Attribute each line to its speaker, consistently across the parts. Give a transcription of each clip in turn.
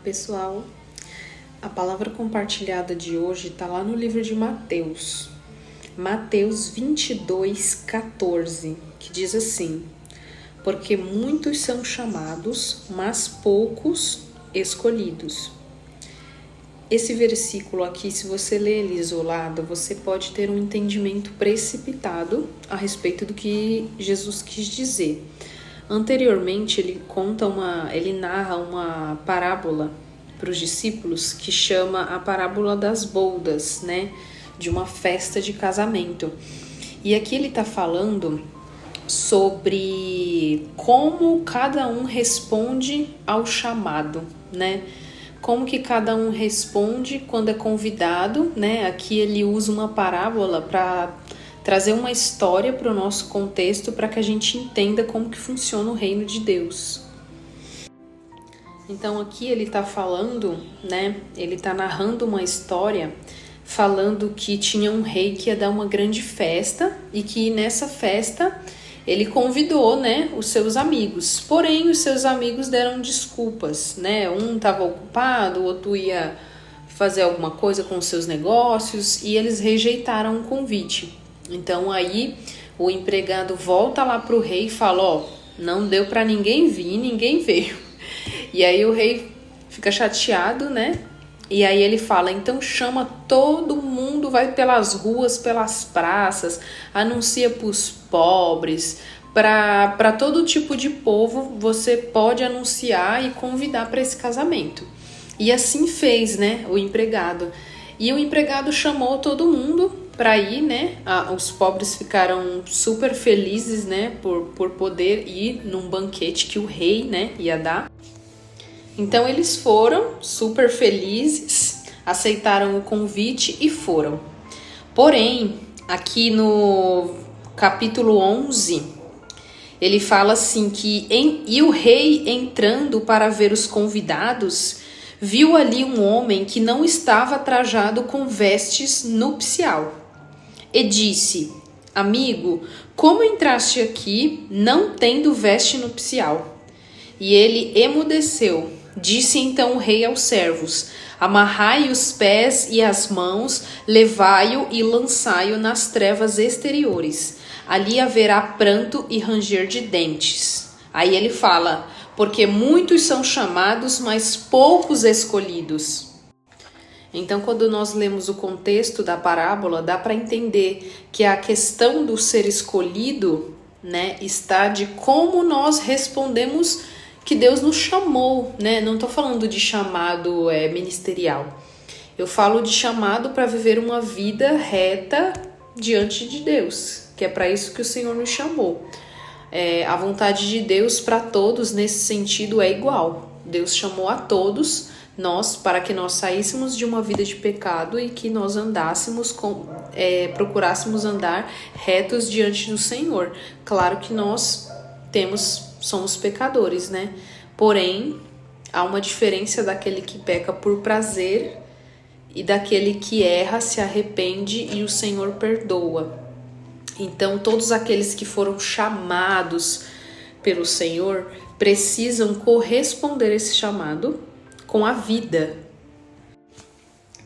Speaker 1: pessoal, a palavra compartilhada de hoje está lá no livro de Mateus, Mateus 22:14, que diz assim: porque muitos são chamados, mas poucos escolhidos. Esse versículo aqui, se você ler ele isolado, você pode ter um entendimento precipitado a respeito do que Jesus quis dizer. Anteriormente, ele narra uma parábola para os discípulos que chama a parábola das bodas, né? De uma festa de casamento. E aqui ele está falando sobre como cada um responde ao chamado, né? Como que cada um responde quando é convidado, né? Aqui ele usa uma parábola para trazer uma história para o nosso contexto, para que a gente entenda como que funciona o reino de Deus. Então aqui ele está falando, né? Ele está narrando uma história falando que tinha um rei que ia dar uma grande festa e que nessa festa ele convidou, né, os seus amigos. Porém, os seus amigos deram desculpas, né? Um estava ocupado, o outro ia fazer alguma coisa com os seus negócios e eles rejeitaram o convite. Então aí o empregado volta lá pro rei e fala: ó, não deu para ninguém vir, ninguém veio. E aí o rei fica chateado, né? E aí ele fala: então chama todo mundo, vai pelas ruas, pelas praças, anuncia para os pobres, para todo tipo de povo você pode anunciar e convidar para esse casamento. E assim fez, né, o empregado. E o empregado chamou todo mundo para ir, né? Os pobres ficaram super felizes, né, por poder ir num banquete que o rei, né, ia dar. Então eles foram super felizes, aceitaram o convite e foram. Porém, aqui no capítulo 11, ele fala assim e o rei, entrando para ver os convidados, viu ali um homem que não estava trajado com vestes nupcial. E disse: amigo, como entraste aqui não tendo veste nupcial? E ele emudeceu. Disse então o rei aos servos: amarrai os pés e as mãos, levai-o e lançai-o nas trevas exteriores. Ali haverá pranto e ranger de dentes. Aí ele fala: porque muitos são chamados, mas poucos escolhidos. Então, quando nós lemos o contexto da parábola, dá para entender que a questão do ser escolhido, né, está de como nós respondemos que Deus nos chamou, né? Não estou falando de chamado ministerial. Eu falo de chamado para viver uma vida reta diante de Deus, que é para isso que o Senhor nos chamou. A vontade de Deus para todos nesse sentido é igual. Deus chamou a todos nós para que nós saíssemos de uma vida de pecado e que nós andássemos, procurássemos andar retos diante do Senhor. Claro que nós somos pecadores, né? Porém, há uma diferença daquele que peca por prazer e daquele que erra, se arrepende e o Senhor perdoa. Então, todos aqueles que foram chamados pelo Senhor precisam corresponder a esse chamado com a vida.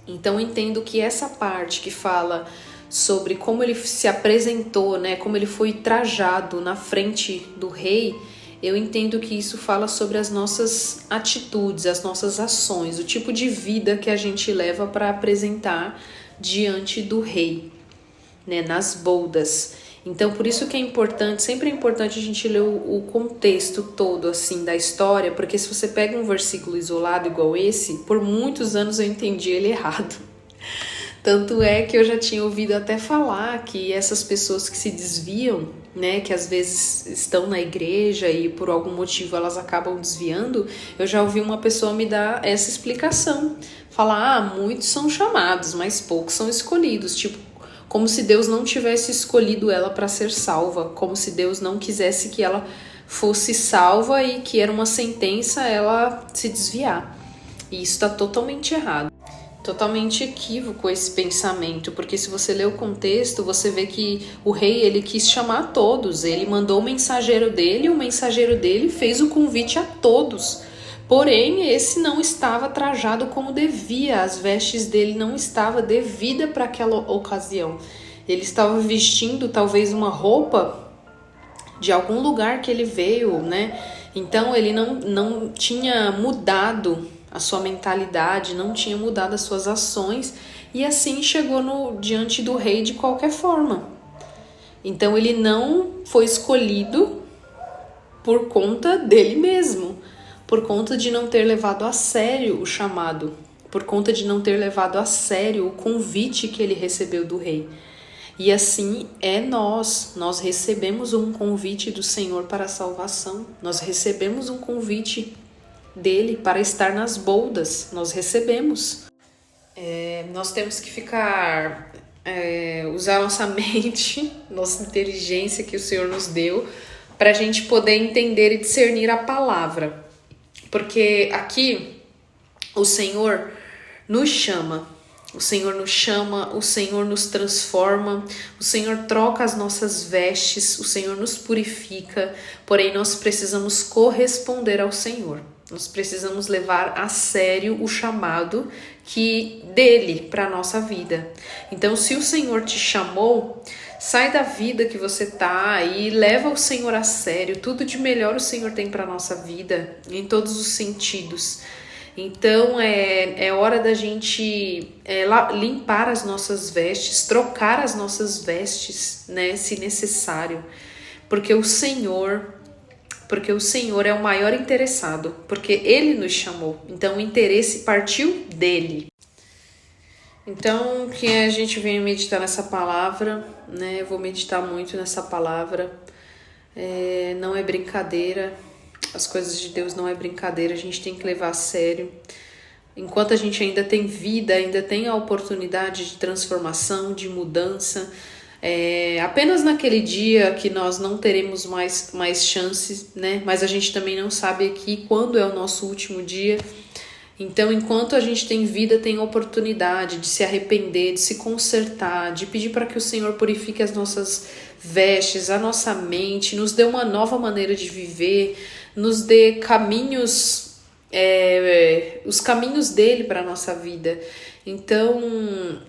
Speaker 1: Então, eu entendo que essa parte que fala sobre como ele se apresentou, né, como ele foi trajado na frente do rei, eu entendo que isso fala sobre as nossas atitudes, as nossas ações, o tipo de vida que a gente leva para apresentar diante do rei, né, nas bodas. Então, por isso que é importante, sempre é importante a gente ler o contexto todo, assim, da história, porque se você pega um versículo isolado igual esse, por muitos anos eu entendi ele errado. Tanto é que eu já tinha ouvido até falar que essas pessoas que se desviam, né, que às vezes estão na igreja e por algum motivo elas acabam desviando, eu já ouvi uma pessoa me dar essa explicação. Falar: muitos são chamados, mas poucos são escolhidos. Tipo, como se Deus não tivesse escolhido ela para ser salva, como se Deus não quisesse que ela fosse salva e que era uma sentença ela se desviar. E isso está totalmente errado. Totalmente equívoco esse pensamento, porque se você ler o contexto, você vê que o rei, ele quis chamar a todos, ele mandou o mensageiro dele fez o convite a todos, Porém, esse não estava trajado como devia, as vestes dele não estavam devida para aquela ocasião. Ele estava vestindo talvez uma roupa de algum lugar que ele veio, né? Então ele não tinha mudado a sua mentalidade, não tinha mudado as suas ações, e assim chegou diante do rei de qualquer forma. Então ele não foi escolhido por conta dele mesmo, por conta de não ter levado a sério o chamado, por conta de não ter levado a sério o convite que ele recebeu do rei. E assim é nós recebemos um convite do Senhor para a salvação, nós recebemos um convite dele para estar nas boldas, nós recebemos. Nós temos que usar nossa mente, nossa inteligência que o Senhor nos deu, para a gente poder entender e discernir a palavra. Porque aqui o Senhor nos chama, o Senhor nos transforma, o Senhor troca as nossas vestes, o Senhor nos purifica, porém nós precisamos corresponder ao Senhor. Nós precisamos levar a sério o chamado dele para a nossa vida. Então, se o Senhor te chamou, sai da vida que você tá e leva o Senhor a sério. Tudo de melhor o Senhor tem para a nossa vida, em todos os sentidos. Então, é hora da gente limpar as nossas vestes, trocar as nossas vestes, né, se necessário. Porque o Senhor é o maior interessado, porque Ele nos chamou. Então, o interesse partiu dele. Então, que a gente venha meditar nessa palavra, né? Eu vou meditar muito nessa palavra. Não é brincadeira. As coisas de Deus não é brincadeira. A gente tem que levar a sério. Enquanto a gente ainda tem vida, ainda tem a oportunidade de transformação, de mudança. Apenas naquele dia que nós não teremos mais chances, né? Mas a gente também não sabe aqui quando é o nosso último dia. Então, enquanto a gente tem vida, tem oportunidade de se arrepender, de se consertar, de pedir para que o Senhor purifique as nossas vestes, a nossa mente, nos dê uma nova maneira de viver, nos dê caminhos, os caminhos dele para a nossa vida. Então,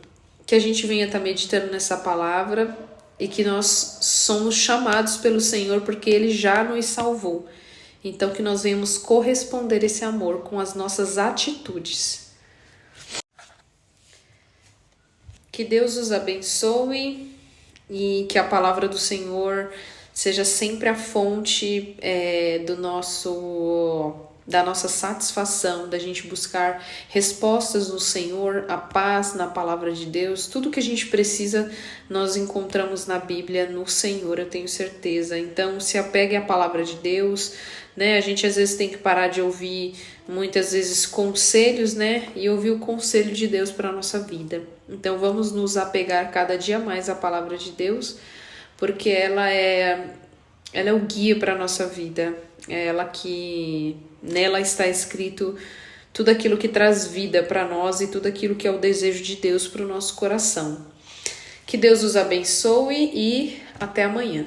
Speaker 1: que a gente venha estar meditando nessa palavra e que nós somos chamados pelo Senhor porque Ele já nos salvou. Então que nós venhamos corresponder esse amor com as nossas atitudes. Que Deus os abençoe e que a palavra do Senhor seja sempre a fonte da nossa satisfação, da gente buscar respostas no Senhor, a paz na palavra de Deus. Tudo que a gente precisa nós encontramos na Bíblia, no Senhor, eu tenho certeza. Então se apegue à palavra de Deus, né? A gente às vezes tem que parar de ouvir muitas vezes conselhos, né? E ouvir o conselho de Deus para a nossa vida. Então vamos nos apegar cada dia mais à palavra de Deus, porque ela é o guia para a nossa vida. É ela que nela está escrito tudo aquilo que traz vida para nós e tudo aquilo que é o desejo de Deus para o nosso coração. Que Deus os abençoe e até amanhã.